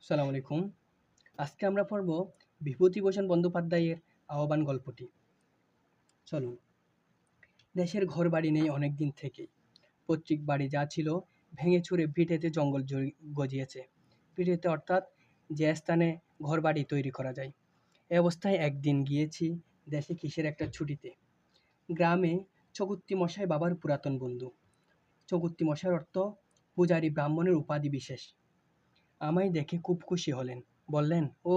আসসালামু আলাইকুম। আজকে আমরা পড়ব বিভূতিভূষণ বন্দ্যোপাধ্যায়ের আহ্বান গল্পটি। চলুন। দেশের ঘরবাড়ি নেই অনেক দিন থেকেই। পৈতৃক বাড়ি যা ছিল ভেঙে চুরে ভিটেতে জঙ্গল গজিয়েছে। ভিটেতে অর্থাৎ যে স্থানে ঘরবাড়ি তৈরি করা যায়। এ অবস্থায় একদিন গিয়েছি দেশে কিসের একটা ছুটিতে। গ্রামে চকুত্তি মশাই বাবার পুরাতন বন্ধু। চকুত্তি মশাইয়ের অর্থ পূজারী ব্রাহ্মণের উপাধি বিশেষ। আমায় দেখে খুব খুশি হলেন। বললেন, ও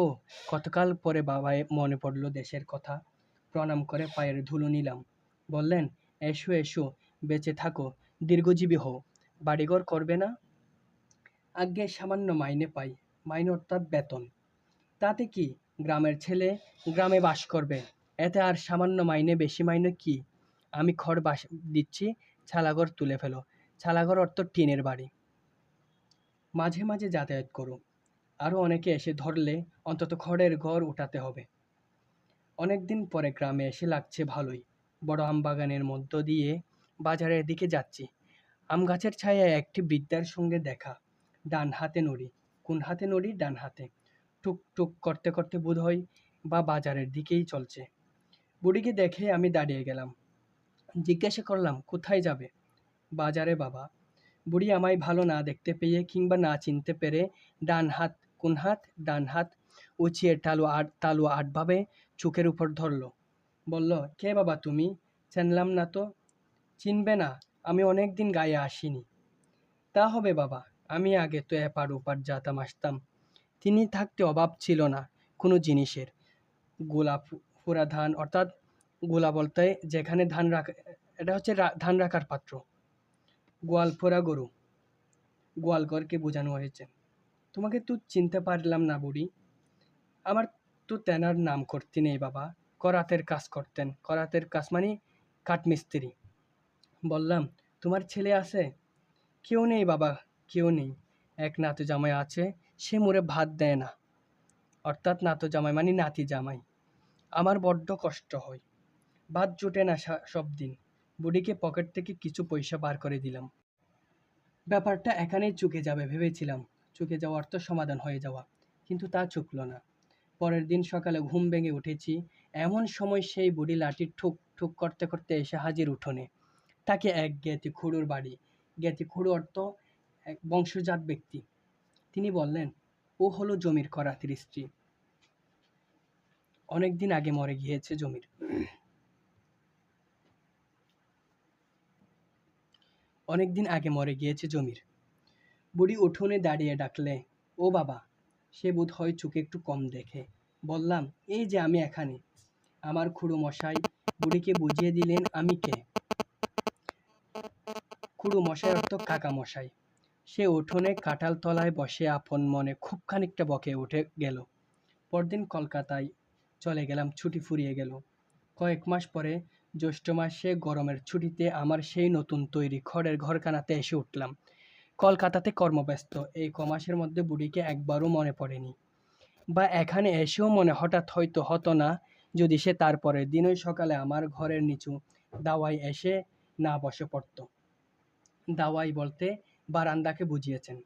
কতকাল পরে বাবায় মনে পড়ল দেশের কথা। প্রণাম করে পায়ের ধুলো নিলাম। বললেন, এসো এসো, বেঁচে থাকো, দীর্ঘজীবী হও। বাড়িঘর করবে না? আজ্ঞে সামান্য মাইনে পাই। মাইনে অর্থাৎ বেতন। তাতে কি, গ্রামের ছেলে গ্রামে বাস করবে। এতে আর সামান্য মাইনে বেশি মাইনে কি? আমি খড় বাস দিচ্ছি, ছালাঘর তুলে ফেলো। ছালাঘর অর্থ টিনের বাড়ি। মাঝে মাঝে যাতায়াত করো। আরও অনেকে এসে ধরলে অন্তত খড়ের ঘর উঠাতে হবে। অনেকদিন পরে গ্রামে এসে লাগছে ভালোই। বড় আমবাগানের মধ্য দিয়ে বাজারের দিকে যাচ্ছি। আম গাছের ছায়ায় একটি বৃদ্ধার সঙ্গে দেখা। ডান হাতে নড়ি। কোন হাতে নড়ি? ডান হাতে। টুক টুক করতে করতে বোধহয় বা বাজারের দিকেই চলছে। বুড়িকে দেখে আমি দাঁড়িয়ে গেলাম। জিজ্ঞাসা করলাম, কোথায় যাবে? বাজারে বাবা। বুড়ি আমায় ভালো না দেখতে পেয়ে কিংবা না চিনতে পেরে ডান হাত, কোন হাত? ডান হাত উঁচিয়ে তালু আটভাবে চোখের উপর ধরল। বলল, কে বাবা তুমি? চিনলাম না তো। চিনবে না? আমি অনেক দিন গায়ে আসিনি। তা হবে বাবা, আমি আগে তো এপার ওপার যাতাম আসতাম। তিনি থাকতে অভাব ছিল না কোনো জিনিসের। গোলা ফোড়া ধান, অর্থাৎ গোলা বলতে যেখানে ধান রাখা, এটা হচ্ছে ধান রাখার পাত্র। গোয়াল ফোড়া গরু, গোয়ালঘরকে বোঝানো হয়েছে। তোমাকে তো চিনতে পারলাম না বুড়ি। আমার তো তেনার নাম করতে নেই বাবা। করাতের কাজ করতেন। করাতের কাজ মানে কাঠমিস্ত্রি। বললাম, তোমার ছেলে আছে? কেউ নেই বাবা, কেউ নেই। এক নাতু জামাই আছে, সে মোরে ভাত দেয় না। অর্থাৎ নাতু জামাই মানে নাতি জামাই। আমার বড্ড কষ্ট হয়। ভাত জোটে না সব দিন। বুড়িকে পকেট থেকে কিছু পয়সা বার করে দিলাম। ব্যাপারটা এখানেই চুকে যাবে ভেবেছিলাম। চুকে যাওয়া অর্থ সমাধান হয়ে যাওয়া। কিন্তু তা চুকল না। পরের দিন সকালে ঘুম ভেঙে উঠেছি, এমন সময় সেই বুড়ি লাঠি ঠুক ঠুক করতে করতে এসে হাজির উঠোনে। তাকে এক জ্ঞাতি খুড়োর বাড়ি। জ্ঞাতি খুড়ো অর্থ এক বংশজাত ব্যক্তি। তিনি বললেন, ও হলো জমির করাতির স্ত্রী। অনেকদিন আগে মরে গিয়েছে জমির। অনেকদিন আগে মরে গিয়েছে জমির। বুড়ি উঠোনে দাঁড়িয়ে ডাকলে, ও বাবা। সে বোধ হয় চোখে একটু কম দেখে। বললাম, এই যে আমি এখানে। আমার খুড়ো মশাই বুড়িকে বুঝিয়ে দিলেন আমি কে। খুড়ো মশাই অর্থ কাকা মশাই। সে উঠোনে কাঁঠাল তলায় বসে আপন মনে খুব খানিকটা বকে উঠে গেল। পরদিন কলকাতায় চলে গেলাম, ছুটি ফুরিয়ে গেল। কয়েক মাস পরে জ্যৈষ্ঠ মাসে গরমের ছুটিতে আমার সেই নতুন তৈরি খড়ের ঘরখানাতে এসে উঠলাম। কলকাতাতে কর্মব্যস্ত এই কমাসের মধ্যে বুড়িকে একবারও মনে পড়েনি। বা এখানে এসেও মনে হঠাৎ হয়তো হতো না যদি সে তারপরের দিনই সকালে আমার ঘরের নিচু দাওয়ায় এসে না বসে পড়ত। দাওয়াই বলতে বারান্দাকে বুঝিয়েছেন।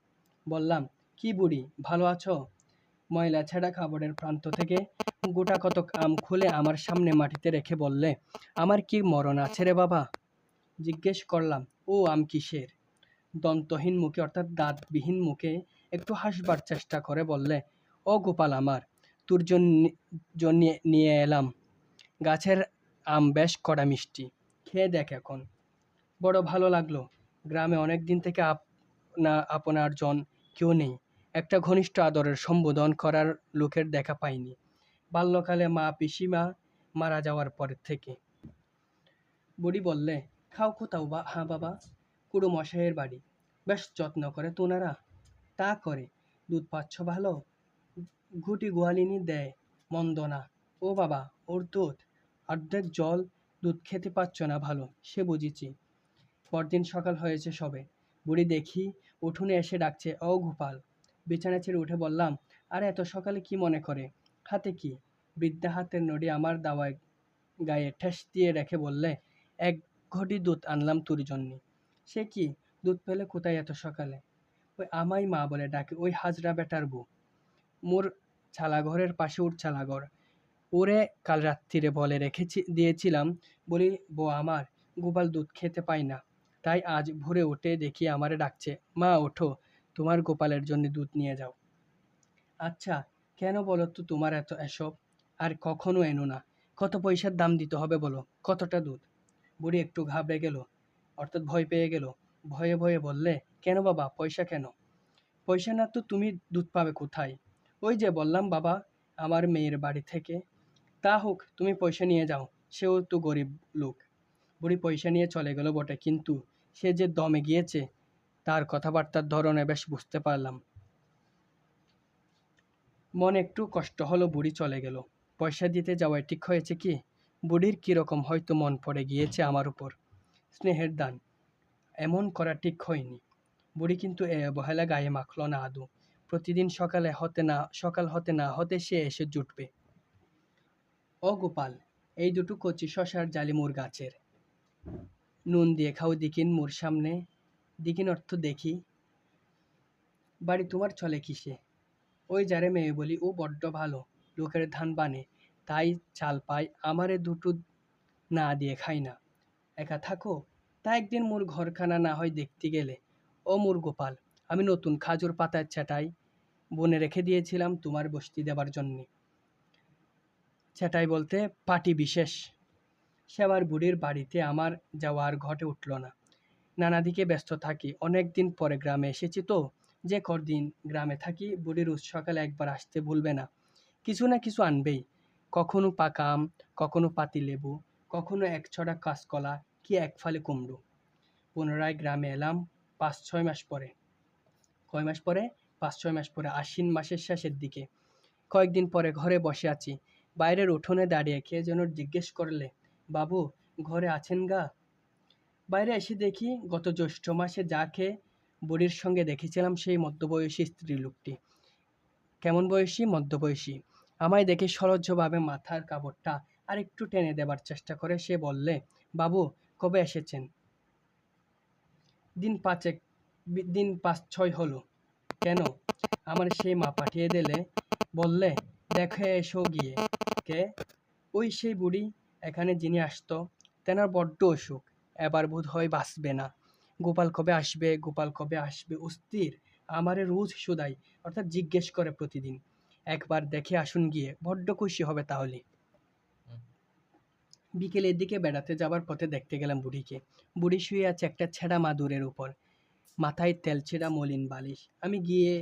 বললাম, কি বুড়ি, ভালো আছো? ময়লা ছেঁড়া কাপড়ের প্রান্ত থেকে গোটা কতক আম খুলে আমার সামনে মাটিতে রেখে বললে, আমার কি মরণ আছে রে বাবা? জিজ্ঞেস করলাম, ও আম কিসের? দন্তহীন মুখে অর্থাৎ দাঁতবিহীন মুখে একটু হাসবার চেষ্টা করে বললে, ও গোপাল আমার, তোর জন্য নিয়ে এলাম। গাছের আম বেশ কড়া মিষ্টি, খেয়ে দেখ এখন। বড় ভালো লাগলো। গ্রামে অনেক দিন থেকে আপনার জন কেউ নেই। একটা ঘনিষ্ঠ আদরের সম্বোধন করার লোকের দেখা পাইনি বাল্যকালে, মা পিসিমা মারা যাওয়ার পর থেকে। বুড়ি বললে, খাও কোথাও বা? হ্যাঁ বাবা, কুড়ো মশাইয়ের বাড়ি। বেশ যত্ন করে তোনারা। তা করে। দুধ পাচ্ছ ভালো? ঘুটি গোয়ালিনী দেয়, মন্দ না। ও বাবা, ওর দুধ অর্ধেক জল। দুধ খেতে পাচ্ছ না ভালো, সে বুঝেছি। পরদিন সকাল হয়েছে সবে। বুড়ি দেখি উঠোনে এসে ডাকছে, ও গোপাল। বিছানা ছেড়ে উঠে বললাম, আর এত সকালে কি মনে করে? হাতে কি? বৃদ্ধা হাতের নড়ি আমার দাওয়ায় গায়ে ঠেস দিয়ে রেখে বললে, এক ঘটি দুধ আনলাম তোর জন্যে। সে কি, দুধ পেলে কোথায় এত সকালে? ওই আমাই মা বলে ডাকে, ওই হাজরা বেটার বউ। মোর ছালাঘরের পাশে ওর ছালাঘর। ওরে কাল রাত্তিরে বলে দিয়েছিলাম, বলি, বউ আমার, গোপাল দুধ খেতে পায় না, তাই আজ ভোরে উঠে দেখি আমারে ডাকছে, মা ওঠো, তোমার গোপালের জন্য দুধ নিয়ে যাও। আচ্ছা, কেন বলো তো তোমার এত এসব? আর কখনো এনো না। কত পয়সার দাম দিতে হবে বলো? কতটা দুধ? বুড়ি একটু ঘাবড়ে গেল, অর্থাৎ ভয় পেয়ে গেল। ভয়ে ভয়ে বললে, কেন বাবা, পয়সা কেন? পয়সা না তো তুমি দুধ পাবে কোথায়? ওই যে বললাম বাবা, আমার মেয়ের বাড়ি থেকে। তা হোক, তুমি পয়সা নিয়ে যাও, সেও তো গরিব লোক। বুড়ি পয়সা নিয়ে চলে গেল বটে, কিন্তু সে যে দমে গিয়েছে তার কথাবার্তার ধরনে বেশ বুঝতে পারলাম। মনে একটু কষ্ট হলো, বুড়ি চলে গেল। পয়সা দিতে যাওয়ায় ঠিক হয়েছে কি? বুড়ির কিরকম হয়তো মন পড়ে গিয়েছে আমার উপর। স্নেহের দান, এমন করা ঠিক হয়নি। বুড়ি কিন্তু এ অবহেলা গায়ে মাখল না আদৌ। প্রতিদিন সকাল হতে না হতে সে এসে জুটবে। ও গোপাল, এই দুটো কচি শশার জালি মোর গাছের, নুন দিয়ে খাও দিকিন মোর সামনে। দিকিন অর্থ দেখি। বাড়ি তোমার চলে কিসে? ওই যারে মেয়ে বলি, ও বড্ড ভালো, লোকের ধান বানে, তাই চাল পায়, আমারে দুটো না দিয়ে খাই না। একা থাকো, তা একদিন মোর ঘরখানা না হয় দেখতে গেলে। ও মোর গোপাল, আমি নতুন খাজুর পাতার চাটাই বনে রেখে দিয়েছিলাম তোমার বসতি দেবার জন্যে। চাটাই বলতে পাটি বিশেষ। সেবার বুড়ির বাড়িতে আমার যাওয়া আর ঘটে উঠল না। নানা দিকে ব্যস্ত থাকি। অনেক দিন পরে গ্রামে এসেছি তো, যে কদিন গ্রামে থাকি বুড়ি রোজ সকালে একবার আসতে ভুলবে না, কিছু না কিছু আনবেই। কখনো পাকা আম, কখনো পাতি লেবু, কখনো এক ছড়া কাঁচকলা, কি এক ফালি কুমড়ো। পুনরায় গ্রামে এলাম ৫-৬ মাস পরে। কয় মাস পরে? ৫-৬ মাস পরে, আশ্বিন মাসের শেষের দিকে। কয়েকদিন পরে ঘরে বসে আছি, বাইরের উঠোনে দাঁড়িয়ে কে যেন জিজ্ঞেস করলে, বাবু, ঘরে আছেন গা? বাইরে এসে দেখি গত জ্যৈষ্ঠ মাসে যা খেয়ে বুড়ির সঙ্গে দেখেছিলাম সেই মধ্যবয়সী স্ত্রীলোকটি। কেমন বয়সী? মধ্যবয়সী। আমায় দেখে সলজ্জভাবে মাথার কাপড়টা আরেকটু টেনে দেবার চেষ্টা করে সে বললে, বাবু, কবে এসেছেন? দিন পাঁচেক, দিন ৫-৬ হলো। কেন? আমার সেই মা পাঠিয়ে দিলে, বললে, দেখে এসো গিয়ে। কে? ওই সেই বুড়ি, এখানে যিনি আসতো, তেনার বড্ড অসুখ, এবার বোধ হয় বাঁচবে না। গোপাল কবে আসবে, গোপাল কবে আসবে অস্থির। আমারে রোজ শুধাই, অর্থাৎ জিজ্ঞেস করে প্রতিদিন। একবার দেখে আসুন গিয়ে, বড্ড খুশি হবে তাহলে। বিকেলের দিকে বেড়াতে যাবার পথে দেখতে গেলাম বুড়িকে। বুড়ি শুয়ে আছে একটা ছেঁড়া মাদুরের উপর, মাথায় তেলছেঁড়া মলিন বালিশ। আমি গিয়ে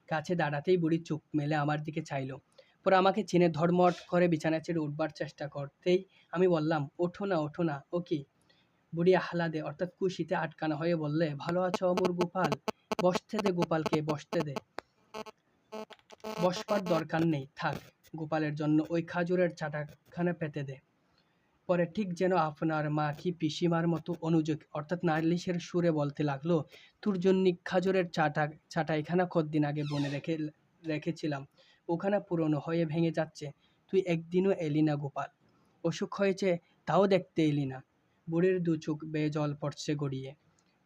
কাছে দাঁড়াতেই বুড়ি চোখ মেলে আমার দিকে চাইলো। পরে আমাকে চিনে ধর্মট করে বিছানা ছেড়ে উঠবার চেষ্টা করতেই আমি বললাম, ওঠো না, ওঠো না। ও কি? বুড়ি আহ্লাদে, অর্থাৎ খুশিতে আটকানো হয়ে বললে, ভালো আছো অমর গোপাল? বসতে দে গোপালকে, বসতে দে। বসবার দরকার নেই, থাক। গোপালের জন্য ওই খাজুরের চাটাখানা পেতে দে। পরে ঠিক যেন আপনার মা কি পিসিমার মতো অনুযোগ, অর্থাৎ নালিশের সুরে বলতে লাগলো, তোর জন্য খাজুরের চাটাইখানা কতদিন আগে বনে রেখেছিলাম, ওখানে পুরনো হয়ে ভেঙে যাচ্ছে, তুই একদিনও এলি না গোপাল। অসুখ হয়েছে, তাও দেখতে এলি না। বুড়ির দু চোখ বেয়ে জল পড়ছে গড়িয়ে।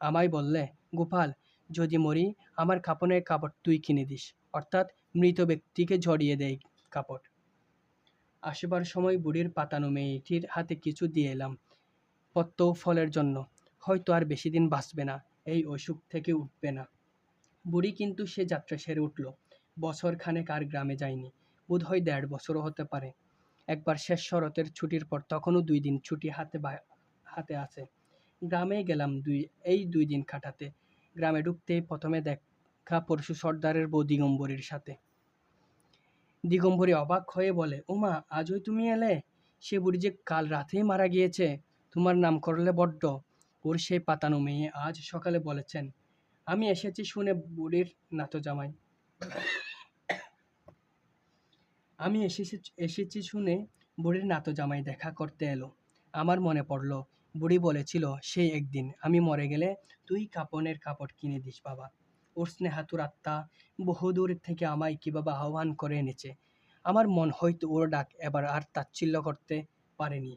আমায় বললে, গোপাল, যদি মরি আমার কাপড়ের কাপড় তুই কিনে দিস, অর্থাৎ মৃত ব্যক্তিকে জড়িয়ে দেয় কাপড়। আসবার সময় বুড়ির পাতানো মেয়েটির হাতে কিছু দিয়ে এলাম, পত্র ও ফলের জন্য। হয়তো আর বেশি দিন বাঁচবে না, এই অসুখ থেকে উঠবে না। বুড়ি কিন্তু সে যাত্রা সেরে উঠল। বছর খানেক আর গ্রামে যায়নি, বোধ হয় ১.৫ বছরও হতে পারে। একবার শেষ শরতের ছুটির পর তখনও ২ দিন ছুটি হাতে আছে। গ্রামে গেলাম এই ২ দিন কাটাতে। গ্রামে ঢুকতেই প্রথমে দেখা পরশু সর্দারের বউ দিগম্বরীর সাথে। দিগম্বরী অবাক হয়ে বলে, ওমা, আজই তুমি এলে? সে বুড়ি যে কাল রাতেই মারা গিয়েছে, তোমার নাম করলে বড্ড। ওর সেই পাতানো মেয়ে আজ সকালে বলেছেন। আমি এসেছি শুনে বুড়ির নাতো জামাই আমি এসেছি শুনে বুড়ির নাতো জামাই দেখা করতে এলো। আমার মনে পড়ল, বুড়ি বলেছিল সেই একদিন আমি মরে গেলে তুই কাপনের কাপড় কিনে দিস বাবা। ওর স্নেহাতুর আত্মা বহুদূর থেকে আমায় কিভাবে আহ্বান করে এনেছে। আমার মন হয়তো ওর ডাক এবার আর তাচ্ছিল্য করতে পারেনি।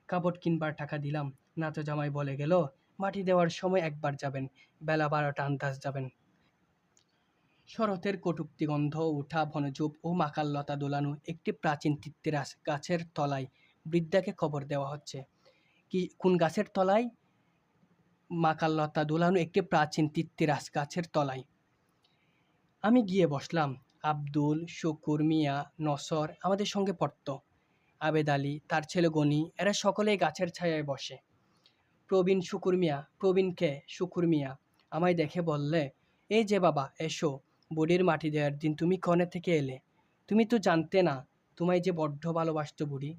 কাপড় কিনবার টাকা দিলাম। নাতো জামাই বলে গেল, মাটি দেওয়ার সময় একবার যাবেন, বেলা ১২টা আন্দাজ যাবেন। শরতের কটূক্তি গন্ধ ওঠা বনঝোপ ও মাকাল লতা দোলানো একটি প্রাচীন তিত্তিরাস গাছের তলায় বৃদ্ধাকে কবর দেওয়া হচ্ছে। কোন গাছের তলায়? মাকাল লতা দোলানো একটি প্রাচীন তিত্তিরাস গাছের তলায়। আমি গিয়ে বসলাম। আব্দুল, শুকুর মিয়া, নসর আমাদের সঙ্গে পড়ত। আবেদ আলী, তার ছেলে গনি, এরা সকলেই গাছের ছায়ায় বসে। প্রবীণকে শুকুর মিয়া আমায় দেখে বললে, এই যে বাবা, এসো, বুড়ির মাটি দেওয়ার দিন তুমি কনে থেকে এলে? তুমি তো জানতে না, তোমায় যে বড্ড ভালোবাসত বুড়ি।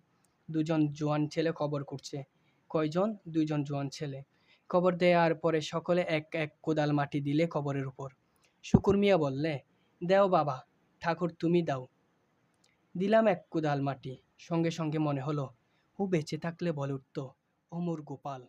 দুজন জোয়ান ছেলে কবর করছে। কয়জন? দুইজন জোয়ান ছেলে। কবর দেওয়ার পরে সকলে এক এক কোদাল মাটি দিলে কবরের উপর। শুকুর মিয়া বললে, দেও বাবা, ঠাকুর তুমি দাও। দিলাম এক কোদাল মাটি। সঙ্গে সঙ্গে মনে হলো, ও বেঁচে থাকলে বলে উঠত, অমর গোপাল।